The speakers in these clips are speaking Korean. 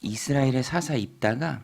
이스라엘의 사사 입다가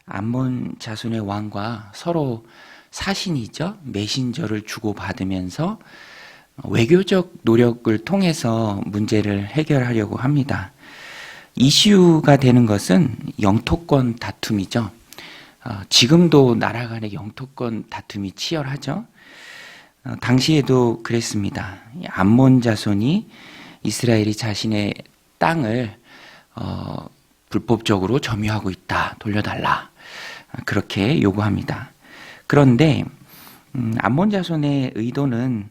암몬 자손의 왕과 서로 사신이죠. 메신저를 주고받으면서 외교적 노력을 통해서 문제를 해결하려고 합니다. 이슈가 되는 것은 영토권 다툼이죠. 지금도 나라 간의 영토권 다툼이 치열하죠. 당시에도 그랬습니다. 암몬 자손이 이스라엘이 자신의 땅을 불법적으로 점유하고 있다. 돌려달라. 그렇게 요구합니다. 그런데 암몬 자손의 의도는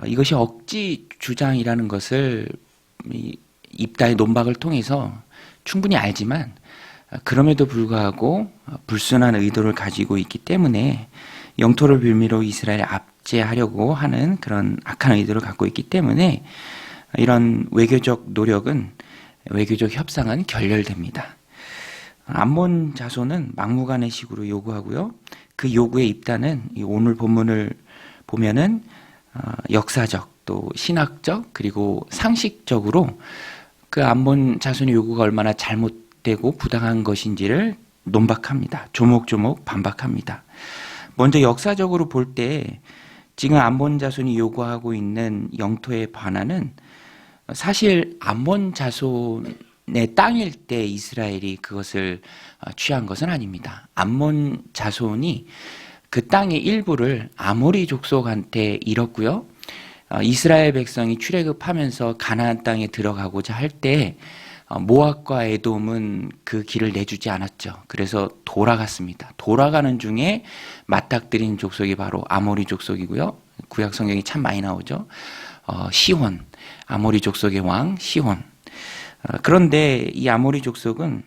이것이 억지 주장이라는 것을 입다의 논박을 통해서 충분히 알지만 그럼에도 불구하고 불순한 의도를 가지고 있기 때문에 영토를 빌미로 이스라엘을 압제하려고 하는 그런 악한 의도를 갖고 있기 때문에 이런 외교적 노력은 외교적 협상은 결렬됩니다. 암몬 자손은 막무가내식으로 요구하고요. 그 요구에 입다는 오늘 본문을 보면은 역사적 또 신학적 그리고 상식적으로 그 암몬 자손의 요구가 얼마나 잘못되고 부당한 것인지를 논박합니다. 조목조목 반박합니다. 먼저 역사적으로 볼 때 지금 암몬 자손이 요구하고 있는 영토의 반환은 사실 암몬 자손의 땅일 때 이스라엘이 그것을 취한 것은 아닙니다. 암몬 자손이 그 땅의 일부를 아모리 족속한테 잃었고요. 이스라엘 백성이 출애굽하면서 가나안 땅에 들어가고자 할 때 모압과 에돔은 그 길을 내주지 않았죠. 그래서 돌아갔습니다. 돌아가는 중에 맞닥뜨린 족속이 바로 아모리 족속이고요. 구약 성경이 참 많이 나오죠. 시혼, 아모리 족속의 왕 시혼. 그런데 이 아모리 족속은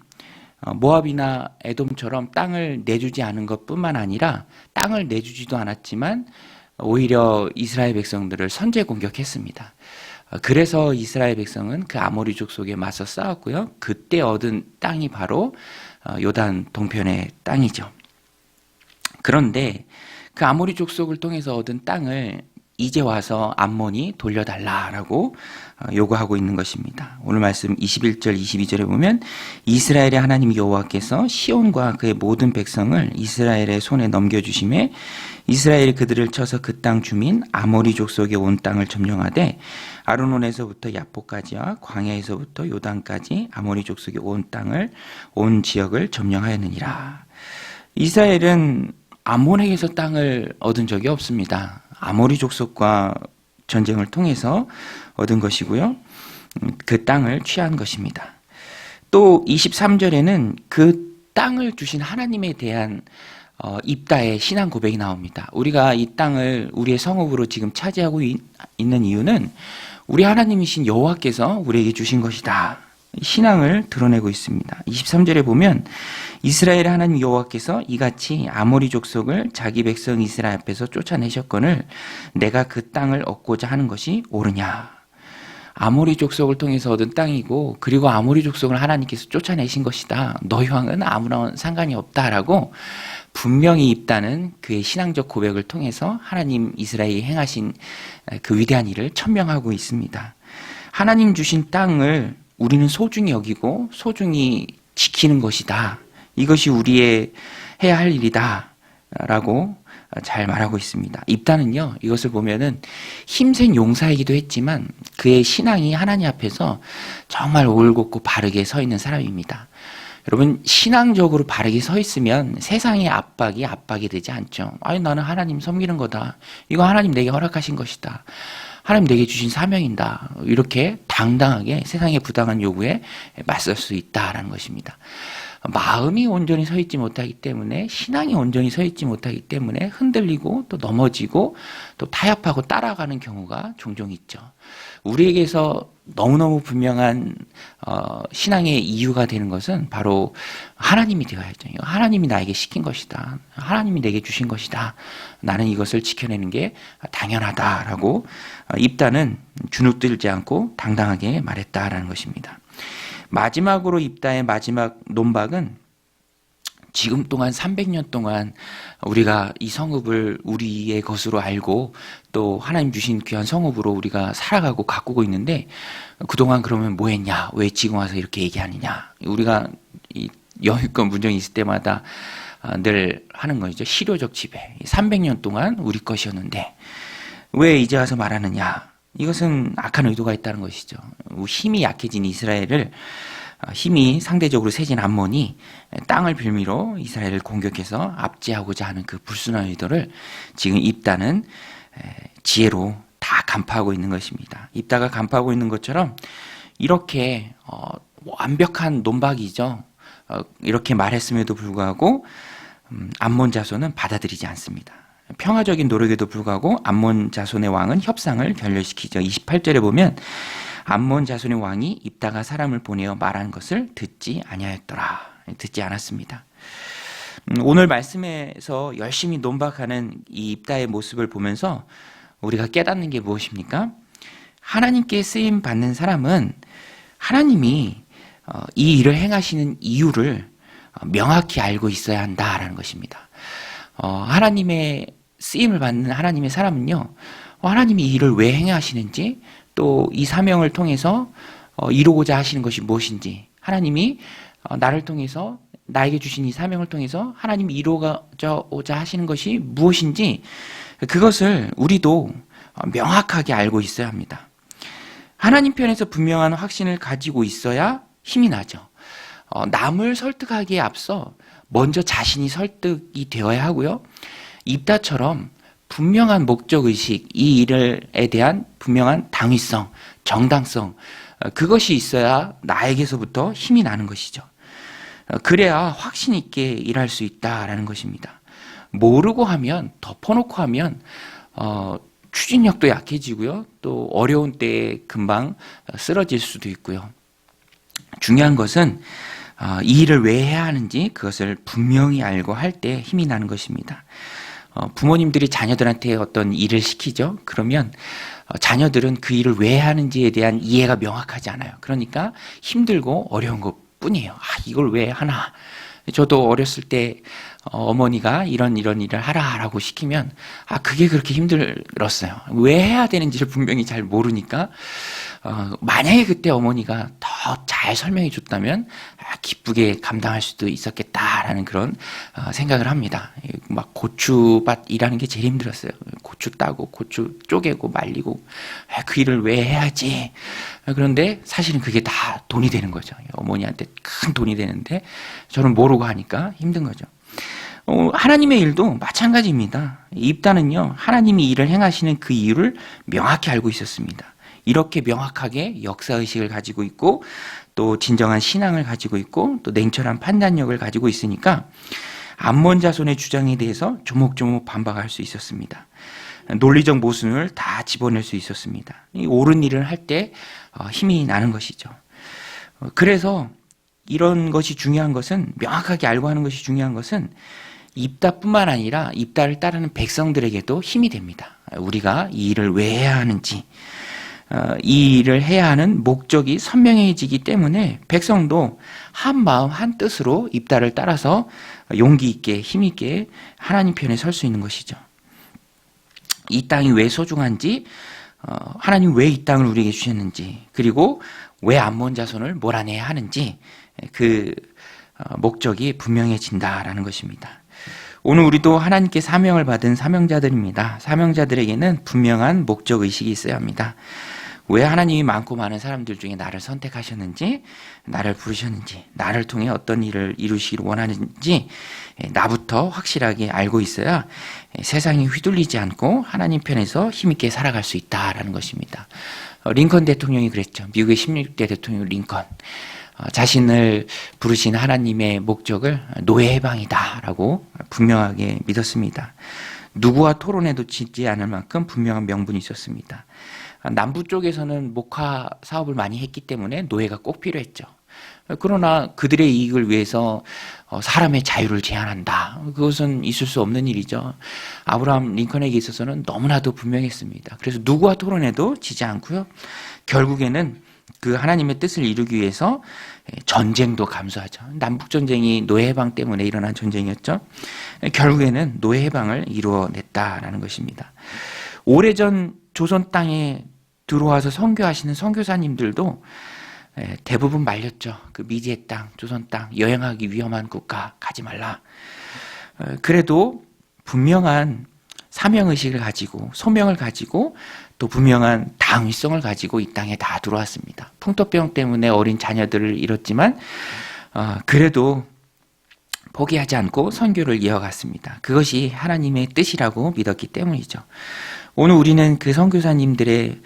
모압이나 에돔처럼 땅을 내주지 않은 것뿐만 아니라 땅을 내주지도 않았지만 오히려 이스라엘 백성들을 선제 공격했습니다. 그래서 이스라엘 백성은 그 아모리 족속에 맞서 싸웠고요. 그때 얻은 땅이 바로 요단 동편의 땅이죠. 그런데 그 아모리 족속을 통해서 얻은 땅을 이제 와서 암몬이 돌려달라라고 요구하고 있는 것입니다. 오늘 말씀 21절 22절에 보면 이스라엘의 하나님 여호와께서 시온과 그의 모든 백성을 이스라엘의 손에 넘겨주심에 이스라엘이 그들을 쳐서 그 땅 주민 아모리 족속의 온 땅을 점령하되 아르논에서부터 야포까지와 광야에서부터 요단까지 아모리 족속의 온 땅을 온 지역을 점령하였느니라. 이스라엘은 암몬에게서 땅을 얻은 적이 없습니다. 아모리 족속과 전쟁을 통해서 얻은 것이고요. 그 땅을 취한 것입니다. 또 23절에는 그 땅을 주신 하나님에 대한 입다의 신앙 고백이 나옵니다. 우리가 이 땅을 우리의 성읍으로 지금 차지하고 있는 이유는 우리 하나님이신 여호와께서 우리에게 주신 것이다. 신앙을 드러내고 있습니다. 23절에 보면 이스라엘의 하나님 여호와께서 이같이 아모리 족속을 자기 백성 이스라엘 앞에서 쫓아내셨거늘 내가 그 땅을 얻고자 하는 것이 옳으냐. 아모리 족속을 통해서 얻은 땅이고 그리고 아모리 족속을 하나님께서 쫓아내신 것이다. 너희 왕은 아무런 상관이 없다라고 분명히 입다는 그의 신앙적 고백을 통해서 하나님 이스라엘이 행하신 그 위대한 일을 천명하고 있습니다. 하나님 주신 땅을 우리는 소중히 여기고 소중히 지키는 것이다. 이것이 우리의 해야 할 일이다. 라고 잘 말하고 있습니다. 입다는요, 이것을 보면은 힘센 용사이기도 했지만 그의 신앙이 하나님 앞에서 정말 올곧고 바르게 서 있는 사람입니다. 여러분, 신앙적으로 바르게 서 있으면 세상의 압박이 되지 않죠. 아니, 나는 하나님 섬기는 거다. 이거 하나님 내게 허락하신 것이다. 하나님 내게 주신 사명이다. 이렇게 당당하게 세상의 부당한 요구에 맞설 수 있다라는 것입니다. 마음이 온전히 서 있지 못하기 때문에 신앙이 온전히 서 있지 못하기 때문에 흔들리고 또 넘어지고 또 타협하고 따라가는 경우가 종종 있죠. 우리에게서 너무너무 분명한 신앙의 이유가 되는 것은 바로 하나님이 되어야죠. 하나님이 나에게 시킨 것이다. 하나님이 내게 주신 것이다. 나는 이것을 지켜내는 게 당연하다라고 입다는 주눅들지 않고 당당하게 말했다라는 것입니다. 마지막으로 입다의 마지막 논박은 지금 동안 300년 동안 우리가 이 성읍을 우리의 것으로 알고 또 하나님 주신 귀한 성읍으로 우리가 살아가고 가꾸고 있는데 그동안 그러면 뭐 했냐? 왜 지금 와서 이렇게 얘기하느냐? 우리가 영유권 문정이 있을 때마다 늘 하는 거죠. 실효적 지배. 300년 동안 우리 것이었는데 왜 이제 와서 말하느냐. 이것은 악한 의도가 있다는 것이죠. 힘이 약해진 이스라엘을 힘이 상대적으로 세진 암몬이 땅을 빌미로 이스라엘을 공격해서 압제하고자 하는 그 불순한 의도를 지금 입다는 지혜로 다 간파하고 있는 것입니다. 입다가 간파하고 있는 것처럼 이렇게 완벽한 논박이죠. 이렇게 말했음에도 불구하고 암몬 자손은 받아들이지 않습니다. 평화적인 노력에도 불구하고 암몬 자손의 왕은 협상을 결렬시키죠. 28절에 보면 암몬 자손의 왕이 입다가 사람을 보내어 말한 것을 듣지 아니하였더라. 듣지 않았습니다. 오늘 말씀에서 열심히 논박하는 이 입다의 모습을 보면서 우리가 깨닫는 게 무엇입니까? 하나님께 쓰임 받는 사람은 하나님이 이 일을 행하시는 이유를 명확히 알고 있어야 한다라는 것입니다. 하나님의 쓰임을 받는 하나님의 사람은요, 하나님이 이 일을 왜 행하시는지, 또 이 사명을 통해서 이루고자 하시는 것이 무엇인지, 하나님이 나를 통해서 나에게 주신 이 사명을 통해서 하나님이 이루고자 하시는 것이 무엇인지 그것을 우리도 명확하게 알고 있어야 합니다. 하나님 편에서 분명한 확신을 가지고 있어야 힘이 나죠. 남을 설득하기에 앞서 먼저 자신이 설득이 되어야 하고요. 입다처럼 분명한 목적의식, 이 일에 대한 분명한 당위성, 정당성, 그것이 있어야 나에게서부터 힘이 나는 것이죠. 그래야 확신 있게 일할 수 있다라는 것입니다. 모르고 하면, 덮어놓고 하면 추진력도 약해지고요. 또 어려운 때에 금방 쓰러질 수도 있고요. 중요한 것은 이 일을 왜 해야 하는지 그것을 분명히 알고 할 때 힘이 나는 것입니다. 부모님들이 자녀들한테 어떤 일을 시키죠. 그러면 자녀들은 그 일을 왜 하는지에 대한 이해가 명확하지 않아요. 그러니까 힘들고 어려운 것뿐이에요. 이걸 왜 하나? 저도 어렸을 때 어머니가 이런 일을 하라라고 시키면 그게 그렇게 힘들었어요. 왜 해야 되는지를 분명히 잘 모르니까 만약에 그때 어머니가 더 잘 설명해 줬다면 기쁘게 감당할 수도 있었겠다라는 그런 생각을 합니다. 막 고추밭 일하는 게 제일 힘들었어요. 고추 따고 고추 쪼개고 말리고 그 일을 왜 해야지. 그런데 사실은 그게 다 돈이 되는 거죠. 어머니한테 큰 돈이 되는데 저는 모르고 하니까 힘든 거죠. 하나님의 일도 마찬가지입니다. 입다는요, 하나님이 일을 행하시는 그 이유를 명확히 알고 있었습니다. 이렇게 명확하게 역사의식을 가지고 있고 또 진정한 신앙을 가지고 있고 또 냉철한 판단력을 가지고 있으니까 암몬 자손의 주장에 대해서 조목조목 반박할 수 있었습니다. 논리적 모순을 다 집어낼 수 있었습니다. 이 옳은 일을 할 때 힘이 나는 것이죠. 그래서 이런 것이 중요한 것은, 명확하게 알고 하는 것이 중요한 것은 입다뿐만 아니라 입다를 따르는 백성들에게도 힘이 됩니다. 우리가 이 일을 왜 해야 하는지, 이 일을 해야 하는 목적이 선명해지기 때문에 백성도 한 마음 한 뜻으로 입다를 따라서 용기 있게 힘 있게 하나님 편에 설 수 있는 것이죠. 이 땅이 왜 소중한지, 하나님 왜 이 땅을 우리에게 주셨는지, 그리고 왜 암몬 자손을 몰아내야 하는지 그 목적이 분명해진다라는 것입니다. 오늘 우리도 하나님께 사명을 받은 사명자들입니다. 사명자들에게는 분명한 목적의식이 있어야 합니다. 왜 하나님이 많고 많은 사람들 중에 나를 선택하셨는지, 나를 부르셨는지, 나를 통해 어떤 일을 이루시기를 원하는지 나부터 확실하게 알고 있어야 세상이 휘둘리지 않고 하나님 편에서 힘있게 살아갈 수 있다라는 것입니다. 링컨 대통령이 그랬죠. 미국의 16대 대통령 링컨. 자신을 부르신 하나님의 목적을 노예 해방이다라고 분명하게 믿었습니다. 누구와 토론해도 지지 않을 만큼 분명한 명분이 있었습니다. 남부 쪽에서는 목화 사업을 많이 했기 때문에 노예가 꼭 필요했죠. 그러나 그들의 이익을 위해서 사람의 자유를 제한한다. 그것은 있을 수 없는 일이죠. 아브라함 링컨에게 있어서는 너무나도 분명했습니다. 그래서 누구와 토론해도 지지 않고요. 결국에는 그 하나님의 뜻을 이루기 위해서 전쟁도 감수하죠. 남북전쟁이 노예해방 때문에 일어난 전쟁이었죠. 결국에는 노예해방을 이루어냈다라는 것입니다. 오래전 조선 땅에 들어와서 선교하시는 선교사님들도 대부분 말렸죠. 그 미지의 땅, 조선 땅, 여행하기 위험한 국가 가지 말라. 그래도 분명한 사명의식을 가지고 소명을 가지고 또 분명한 당위성을 가지고 이 땅에 다 들어왔습니다. 풍토병 때문에 어린 자녀들을 잃었지만 그래도 포기하지 않고 선교를 이어갔습니다. 그것이 하나님의 뜻이라고 믿었기 때문이죠. 오늘 우리는 그 선교사님들의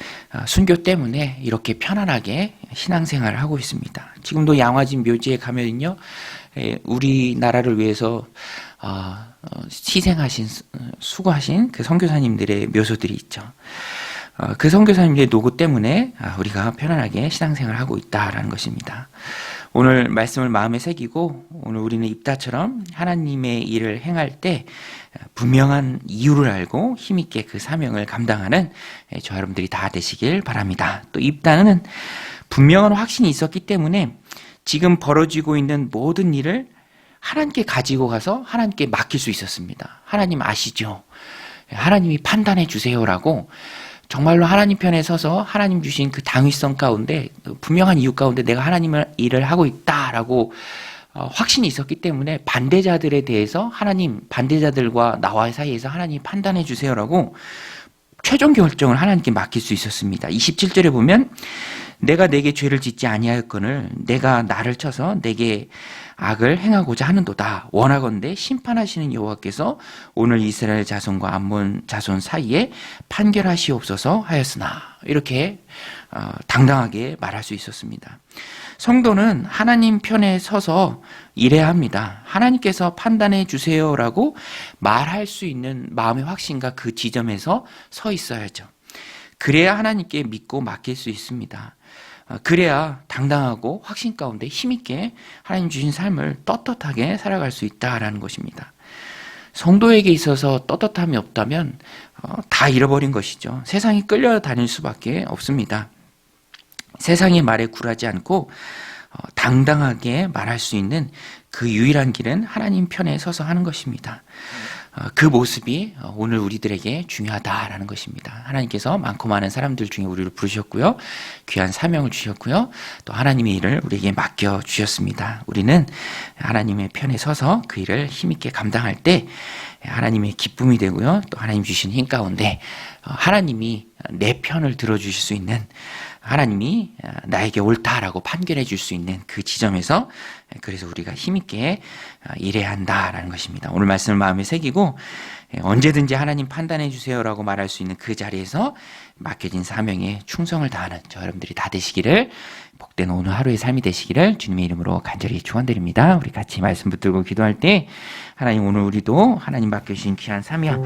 순교 때문에 이렇게 편안하게 신앙생활을 하고 있습니다. 지금도 양화진 묘지에 가면요, 우리나라를 위해서 희생하신, 수고하신 그 선교사님들의 묘소들이 있죠. 그 선교사님들의 노고 때문에 우리가 편안하게 신앙생활을 하고 있다라는 것입니다. 오늘 말씀을 마음에 새기고 오늘 우리는 입다처럼 하나님의 일을 행할 때 분명한 이유를 알고 힘있게 그 사명을 감당하는 저 여러분들이 다 되시길 바랍니다. 또 입다는 분명한 확신이 있었기 때문에 지금 벌어지고 있는 모든 일을 하나님께 가지고 가서 하나님께 맡길 수 있었습니다. 하나님 아시죠? 하나님이 판단해 주세요라고 정말로 하나님 편에 서서 하나님 주신 그 당위성 가운데 분명한 이유 가운데 내가 하나님의 일을 하고 있다라고 확신이 있었기 때문에 반대자들에 대해서 하나님, 반대자들과 나와의 사이에서 하나님 판단해 주세요라고 최종 결정을 하나님께 맡길 수 있었습니다. 27절에 보면 내가 내게 죄를 짓지 아니하였거늘 내가 나를 쳐서 내게 악을 행하고자 하는도다. 원하건대 심판하시는 여호와께서 오늘 이스라엘 자손과 암몬 자손 사이에 판결하시옵소서 하였으나 이렇게 당당하게 말할 수 있었습니다. 성도는 하나님 편에 서서 일해야 합니다. 하나님께서 판단해 주세요라고 말할 수 있는 마음의 확신과 그 지점에서 서 있어야죠. 그래야 하나님께 믿고 맡길 수 있습니다. 그래야 당당하고 확신 가운데 힘있게 하나님 주신 삶을 떳떳하게 살아갈 수 있다라는 것입니다. 성도에게 있어서 떳떳함이 없다면 다 잃어버린 것이죠. 세상에 끌려다닐 수밖에 없습니다. 세상의 말에 굴하지 않고 당당하게 말할 수 있는 그 유일한 길은 하나님 편에 서서 하는 것입니다. 그 모습이 오늘 우리들에게 중요하다라는 것입니다. 하나님께서 많고 많은 사람들 중에 우리를 부르셨고요. 귀한 사명을 주셨고요. 또 하나님의 일을 우리에게 맡겨주셨습니다. 우리는 하나님의 편에 서서 그 일을 힘있게 감당할 때 하나님의 기쁨이 되고요. 또 하나님 주신 힘 가운데 하나님이 내 편을 들어주실 수 있는 하나님이 나에게 옳다라고 판결해 줄 수 있는 그 지점에서 그래서 우리가 힘있게 일해야 한다라는 것입니다. 오늘 말씀을 마음에 새기고 언제든지 하나님 판단해 주세요라고 말할 수 있는 그 자리에서 맡겨진 사명에 충성을 다하는 저 여러분들이 다 되시기를 복된 오늘 하루의 삶이 되시기를 주님의 이름으로 간절히 축원드립니다. 우리 같이 말씀 붙들고 기도할 때 하나님 오늘 우리도 하나님 맡겨주신 귀한 사명